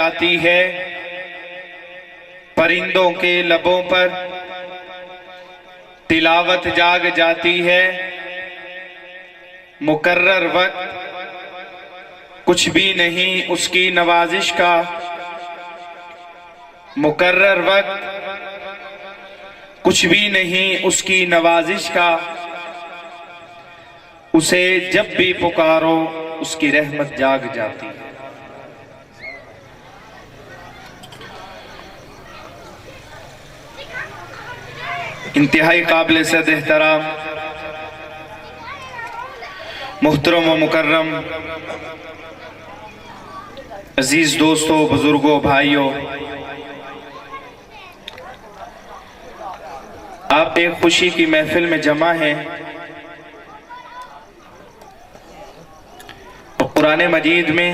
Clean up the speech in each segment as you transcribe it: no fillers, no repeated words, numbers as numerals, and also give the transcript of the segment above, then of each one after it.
جاتی ہے پرندوں کے لبوں پر، تلاوت جاگ جاتی ہے مقرر وقت، کچھ بھی نہیں اس کی نوازش کا مقرر وقت، کچھ بھی نہیں اس کی نوازش کا، اسے جب بھی پکارو اس کی رحمت جاگ جاتی ہے۔ انتہائی قابل صد احترام محترم و مکرم عزیز دوستوں، بزرگوں، بھائیوں، آپ ایک خوشی کی محفل میں جمع ہیں۔ قرآن مجید میں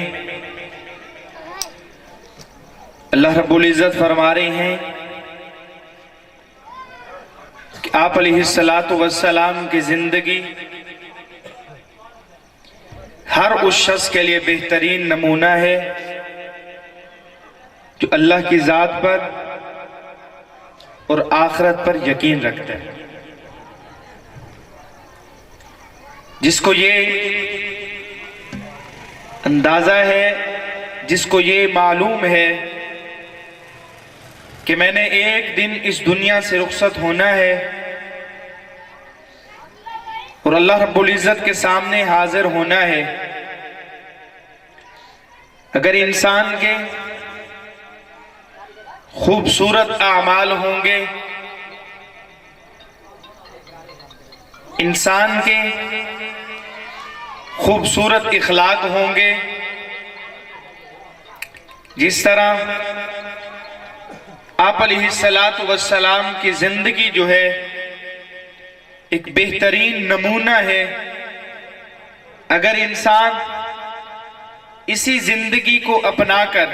اللہ رب العزت فرما رہے ہیں کہ آپ علیہ السلام کی زندگی ہر اس شخص کے لیے بہترین نمونہ ہے جو اللہ کی ذات پر اور آخرت پر یقین رکھتا ہے، جس کو یہ اندازہ ہے، جس کو یہ معلوم ہے کہ میں نے ایک دن اس دنیا سے رخصت ہونا ہے اور اللہ رب العزت کے سامنے حاضر ہونا ہے۔ اگر انسان کے خوبصورت اعمال ہوں گے، انسان کے خوبصورت اخلاق ہوں گے، جس طرح آپ علیہ السلام کی زندگی جو ہے ایک بہترین نمونہ ہے، اگر انسان اسی زندگی کو اپنا کر،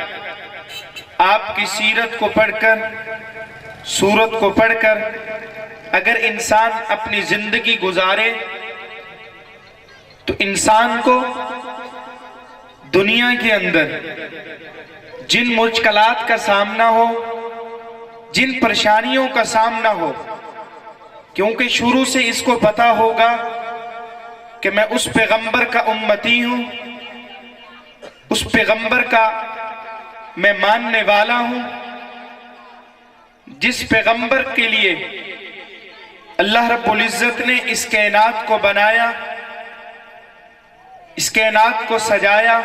آپ کی سیرت کو پڑھ کر، سورت کو پڑھ کر اگر انسان اپنی زندگی گزارے تو انسان کو دنیا کے اندر جن مشکلات کا سامنا ہو، جن پریشانیوں کا سامنا ہو، کیونکہ شروع سے اس کو پتا ہوگا کہ میں اس پیغمبر کا امتی ہوں، اس پیغمبر کا میں ماننے والا ہوں، جس پیغمبر کے لیے اللہ رب العزت نے اس کائنات کو بنایا، اس کائنات کو سجایا،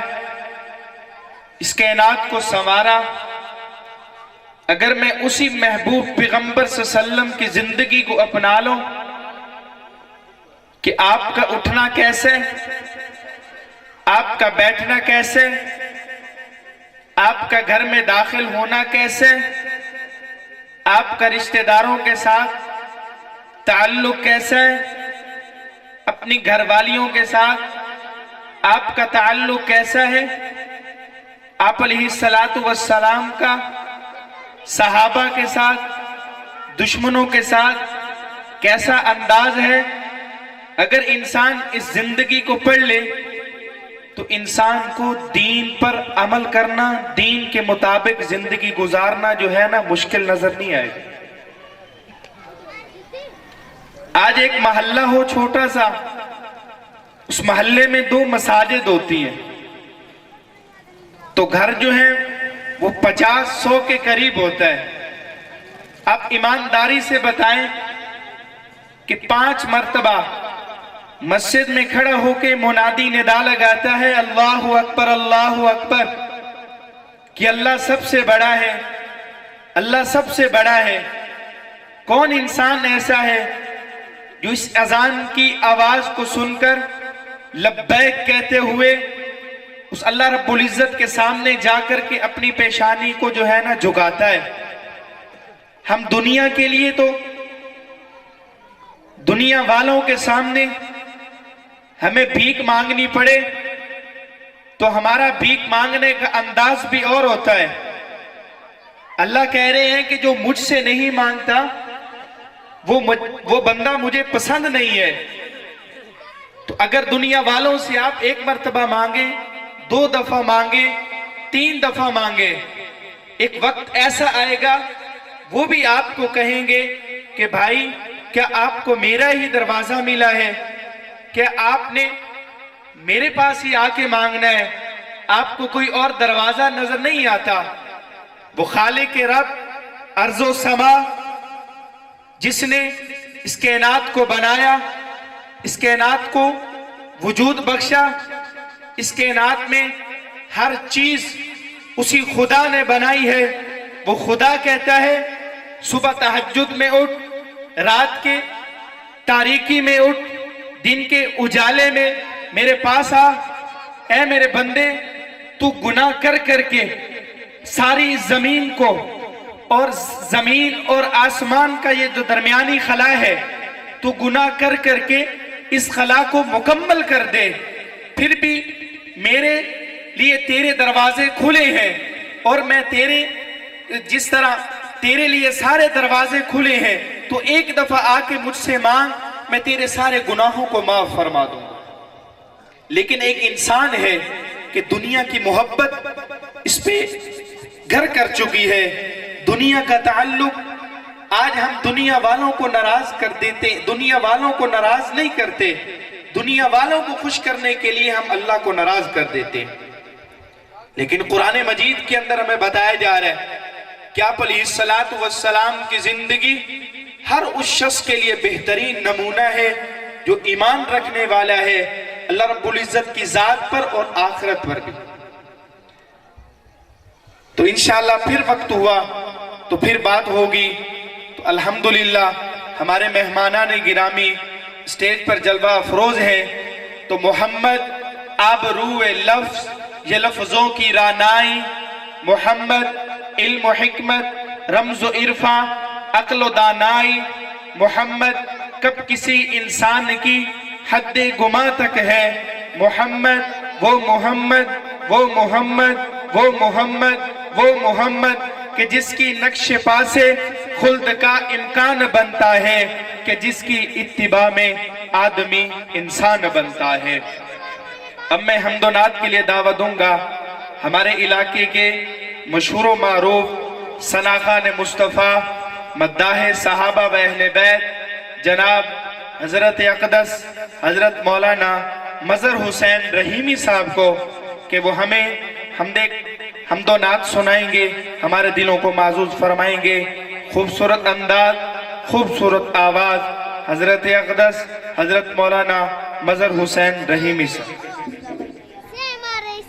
اس کائنات کو سنوارا، اگر میں اسی محبوب پیغمبر صلی اللہ علیہ وسلم کی زندگی کو اپنا لوں کہ آپ کا اٹھنا کیسے، آپ کا بیٹھنا کیسے، آپ کا گھر میں داخل ہونا کیسے، آپ کا رشتہ داروں کے ساتھ تعلق کیسے، اپنی گھر والیوں کے ساتھ آپ کا تعلق کیسا ہے، آپ علیہ السلام کا صحابہ کے ساتھ، دشمنوں کے ساتھ کیسا انداز ہے، اگر انسان اس زندگی کو پڑھ لے تو انسان کو دین پر عمل کرنا، دین کے مطابق زندگی گزارنا جو ہے نا مشکل نظر نہیں آئے گا۔ آج ایک محلہ ہو چھوٹا سا، اس محلے میں 2 مساجد ہوتی ہیں تو گھر جو ہے وہ 50-100 کے قریب ہوتا ہے۔ آپ ایمانداری سے بتائیں کہ 5 مرتبہ مسجد میں کھڑا ہو کے منادی ندا لگاتا ہے اللہ اکبر اللہ اکبر، کہ اللہ سب سے بڑا ہے، اللہ سب سے بڑا ہے۔ کون انسان ایسا ہے جو اس اذان کی آواز کو سن کر لبیک کہتے ہوئے اس اللہ رب العزت کے سامنے جا کر کے اپنی پیشانی کو جو ہے نا جھکاتا ہے؟ ہم دنیا کے لیے تو دنیا والوں کے سامنے ہمیں بھیک مانگنی پڑے تو ہمارا بھیک مانگنے کا انداز بھی اور ہوتا ہے۔ اللہ کہہ رہے ہیں کہ جو مجھ سے نہیں مانگتا وہ بندہ مجھے پسند نہیں ہے۔ تو اگر دنیا والوں سے آپ 1 مرتبہ مانگیں، 2 دفعہ مانگیں، 3 دفعہ مانگیں، ایک وقت ایسا آئے گا وہ بھی آپ کو کہیں گے کہ بھائی کیا آپ کو میرا ہی دروازہ ملا ہے؟ کیا آپ نے میرے پاس ہی آ کے مانگنا ہے؟ آپ کو کوئی اور دروازہ نظر نہیں آتا؟ وہ خالق رب ارض و سما جس نے اس کائنات کو بنایا، اس کائنات کو وجود بخشا، اس کائنات میں ہر چیز اسی خدا نے بنائی ہے، وہ خدا کہتا ہے صبح تہجد میں اٹھ، رات کے تاریکی میں اٹھ، دن کے اجالے میں میرے پاس آ، اے میرے بندے تو گناہ کر کر کے ساری زمین کو اور زمین اور آسمان کا یہ جو درمیانی خلا ہے تو گناہ کر کر کے اس خلا کو مکمل کر دے، پھر بھی میرے لیے تیرے دروازے کھلے ہیں، اور میں تیرے جس طرح تیرے لیے سارے دروازے کھلے ہیں تو ایک دفعہ آ کے مجھ سے مانگ، میں تیرے سارے گناہوں کو معاف فرما دوں گا۔ لیکن ایک انسان ہے کہ دنیا کی محبت اس پہ گھر کر چکی ہے، دنیا کا تعلق۔ آج ہم دنیا والوں کو ناراض کر دیتے، دنیا والوں کو ناراض نہیں کرتے، دنیا والوں کو خوش کرنے کے لیے ہم اللہ کو ناراض کر دیتے۔ لیکن قرآن مجید کے اندر ہمیں بتایا جا رہا ہے کہ آپ علیہ السلام کی زندگی ہر اس شخص کے لیے بہترین نمونہ ہے جو ایمان رکھنے والا ہے اللہ رب العزت کی ذات پر اور آخرت پر بھی۔ تو انشاءاللہ پھر وقت ہوا تو پھر بات ہوگی۔ تو الحمدللہ ہمارے مہمانان گرامی اسٹیج پر جلوہ افروز ہیں، تو محمد آبرو لفظ، یہ لفظوں کی رانائی، محمد علم و حکمت، رمز و عرفاں، عقل و دانائی، محمد کب کسی انسان کی حد گما تک ہے، محمد وہ محمد وہ محمد وہ محمد وہ محمد کہ جس کی نقش پا سے خلد کا امکان بنتا ہے، کہ جس کی اتباع میں آدمی انسان بنتا ہے۔ اب میں حمد و نعت کے لیے دعوت دوں گا ہمارے علاقے کے مشہور و معروف ثناخوان مصطفیٰ، مداح صحابہ و اہل بیت، جناب حضرت اقدس حضرت مولانا مظہر حسین رحیمی صاحب کو، کہ وہ ہمیں حمد و نعت سنائیں گے، ہمارے دلوں کو معزوز فرمائیں گے۔ خوبصورت انداز، خوبصورت آواز، حضرت اقدس حضرت مولانا مظہر حسین رحیمی صاحب۔